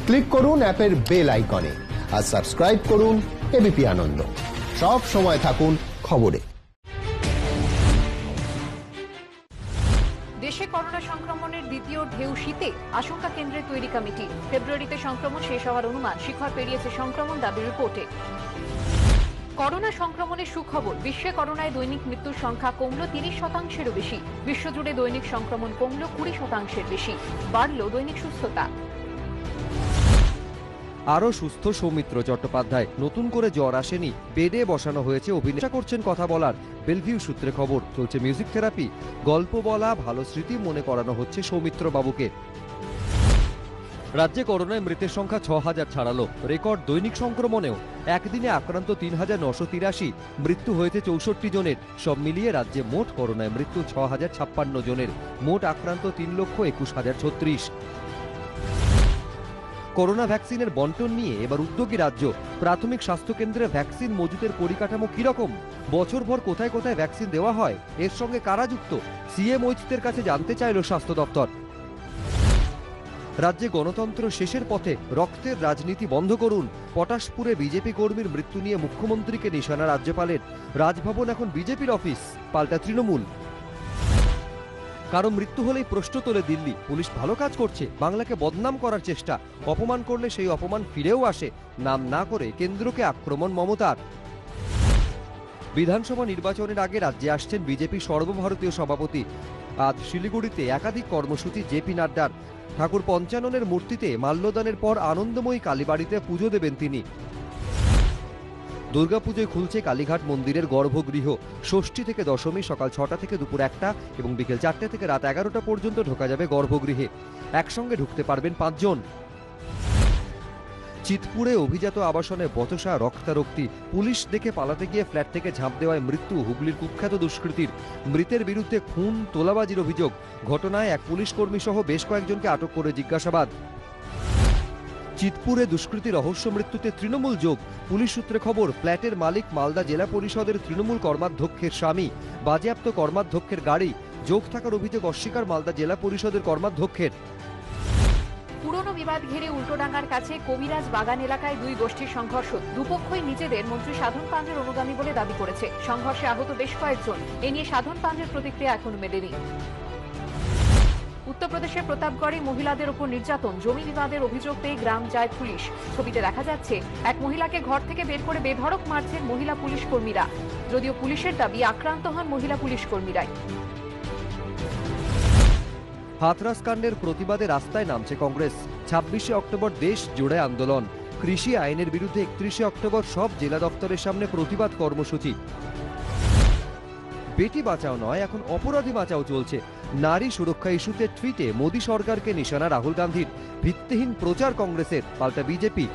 Click করুন অ্যাপের bell আইকনে আর সাবস্ক্রাইব করুন এবিপি আনন্দ। সব সময় থাকুন খবরে। দেশে করোনা সংক্রমণের দ্বিতীয় ঢেউ শীতে আশঙ্কা কেন্দ্রে তৈরি কমিটি। ফেব্রুয়ারিতে সংক্রমণ শেষ হওয়ার অনুমান, শিখর পেরিয়েছে সংক্রমণ, দাবি রিপোর্টে। করোনা সংক্রমণের সুখবর, বিশ্বে করোনায় দৈনিক মৃত্যুর সংখ্যা কমল 30%-এরও বেশি। বিশ্বজুড়ে দৈনিক সংক্রমণ কমল 20%-এর বেশি। বাড়ল দৈনিক সুস্থতা। আরও সুস্থ সৌমিত্র চট্টোপাধ্যায়। নতুন করে জ্বর আসেনি, বেডে বসানো হয়েছে। অভিনেতা করছেন কথা বলার। বেলভিউ সূত্রে খবর, চলছে মিউজিক থেরাপি। গল্প বলা, ভালো স্মৃতি মনে করানো হচ্ছে সৌমিত্র বাবুকে। রাজ্যে করোনায় মৃতের সংখ্যা 6000 ছাড়ালো। রেকর্ড দৈনিক সংক্রমণেও একদিনে আক্রান্ত 3983, মৃত্যু হয়েছে 64 জনের। সব মিলিয়ে রাজ্যে মোট করোনায় মৃত্যু 6056 জনের। মোট আক্রান্ত 3,21,036। করোনা ভ্যাকসিনের বন্টন নিয়ে এবার উদ্যোগী রাজ্য। প্রাথমিক স্বাস্থ্যকেন্দ্রে ভ্যাকসিন মজুতের পরিকাঠামো কিরকম, বছরভর কোথায় কোথায় ভ্যাকসিন দেওয়া হয়, এর সঙ্গে কারা যুক্ত, সিএম ওইচদের কাছে জানতে চাইল স্বাস্থ্য দপ্তর। রাজ্যে গণতন্ত্র শেষের পথে, রক্তের রাজনীতি বন্ধ করুন। পটাশপুরে বিজেপি কর্মীর মৃত্যু নিয়ে মুখ্যমন্ত্রীকে নিশানা রাজ্যপালের। রাজভবন এখন বিজেপির অফিস, পাল্টা তৃণমূল। কারো মৃত্যু হলেই প্রশ্ন তোলে দিল্লি, পুলিশ ভালো কাজ করছে, বাংলাকে বদনাম করার চেষ্টা। অপমান করলে সেই অপমান ফিরেও আসে। নাম না করে কেন্দ্রকে আক্রমণ মমতার। বিধানসভা নির্বাচনের আগে রাজ্যে আসছেন বিজেপি সর্বভারতীয় সভাপতি। আজ শিলিগুড়িতে একাধিক কর্মসূচি জেপি নাড্ডার। ঠাকুর পঞ্চাননের মূর্তিতে মাল্যদানের পর আনন্দময়ী কালীবাড়িতে পুজো দেবেন তিনি। দুর্গাপুজোয় খুলছে কালীঘাট মন্দিরের গর্ভগৃহ। ষষ্ঠী থেকে দশমী সকাল 6টা থেকে দুপুর 1টা এবং বিকেল 4টে থেকে রাত 11টা পর্যন্ত ঢোকা যাবে গর্ভগৃহে। একসঙ্গে ঢুকতে পারবেন 5 জন। চিতপুরে অভিজাত আবাসনে বচসা, রক্তারক্তি। পুলিশ দেখে পালাতে গিয়ে ফ্ল্যাট থেকে ঝাঁপ দেওয়ায় মৃত্যু হুগলির কুখ্যাত দুষ্কৃতীর। মৃতের বিরুদ্ধে খুন, তোলাবাজির অভিযোগ। ঘটনায় এক পুলিশ কর্মী সহ বেশ কয়েকজনকে আটক করে জিজ্ঞাসাবাদ। চিতপুরে দুষ্কৃতী রহস্য মৃত্যুতে তৃণমূল যোগ। পুলিশ সূত্রে খবর, ফ্ল্যাটের মালিক মালদা জেলা পরিষদের তৃণমূল কর্মাধ্যক্ষের স্বামী। বাজেয়াপ্ত কর্মাধ্যক্ষের গাড়ি। যোগ থাকার অভিযোগ অস্বীকার মালদা জেলা পরিষদের কর্মাধ্যক্ষের। পুরনো বিবাদ ঘিরে উল্টোডাঙ্গার কাছে কবিরাজ বাগান এলাকায় দুই গোষ্ঠীর সংঘর্ষ। দুপক্ষই নিজেদের মন্ত্রী সাধন পাঞ্জের অনুগামী বলে দাবি করেছে। সংঘর্ষে আহত বেশ কয়েকজন। এ নিয়ে সাধন পাঞ্জের প্রতিক্রিয়া এখনো মেলেনি। উত্তরপ্রদেশের প্রতাপগড়ে মহিলাদের উপর নির্যাতন, জমি বিবাদের অভিযোগ পেয়ে গ্রাম যায় পুলিশ। ছবিতে দেখা যাচ্ছে এক মহিলাকে ঘর থেকে বের করে বেধড়ক মারছেন মহিলা পুলিশ কর্মীরা। যদিও পুলিশের দাবি আক্রান্ত হন মহিলা পুলিশ কর্মীরাই। হাথরাস কাণ্ডের প্রতিবাদে রাস্তায় নামছে কংগ্রেস। 26শে অক্টোবর দেশ জুড়ে আন্দোলন। কৃষি আইনের বিরুদ্ধে 31শে অক্টোবর সব জেলা দপ্তরের সামনে প্রতিবাদ কর্মসূচি। বেটি বাঁচাও নয়, এখন অপরাধী বাঁচাও চলছে। নারী সুরক্ষা ইস্যুতে টুইটে মোদী সরকারকে নিশানা রাহুল গান্ধীর। ভিত্তিহীন প্রচার কংগ্রেসের, পাল্টা বিজেপি।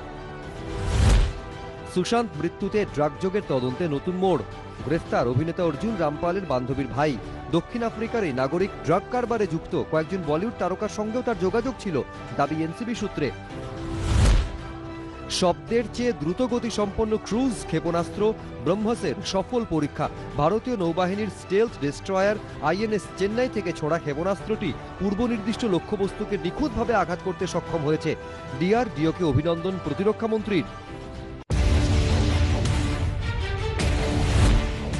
সুশান্ত মৃত্যুতে ড্রাগ যোগের তদন্তে নতুন মোড়। গ্রেফতার অভিনেতা অর্জুন রামপালের বান্ধবীর ভাই। দক্ষিণ আফ্রিকার এই নাগরিক ড্রাগ কারবারে যুক্ত। কয়েকজন বলিউড তারকার সঙ্গেও তার যোগাযোগ ছিল, দাবি এনসিবি সূত্রে। শব্দের চেয়ে দ্রুতগতি সম্পন্ন ক্রুজ ক্ষেপণাস্ত্র ব্রহ্মসের সফল পরীক্ষা। ভারতীয় নৌবাহিনীর স্টেলথ ডেস্ট্রয়ার আইএনএস চেন্নাই থেকে ছোড়া ক্ষেপণাস্ত্রটি পূর্ব নির্দিষ্ট লক্ষ্যবস্তুকে নিখুঁতভাবে আঘাত করতে সক্ষম হয়েছে। ডিআরডিওকে অভিনন্দন প্রতিরক্ষা মন্ত্রীর।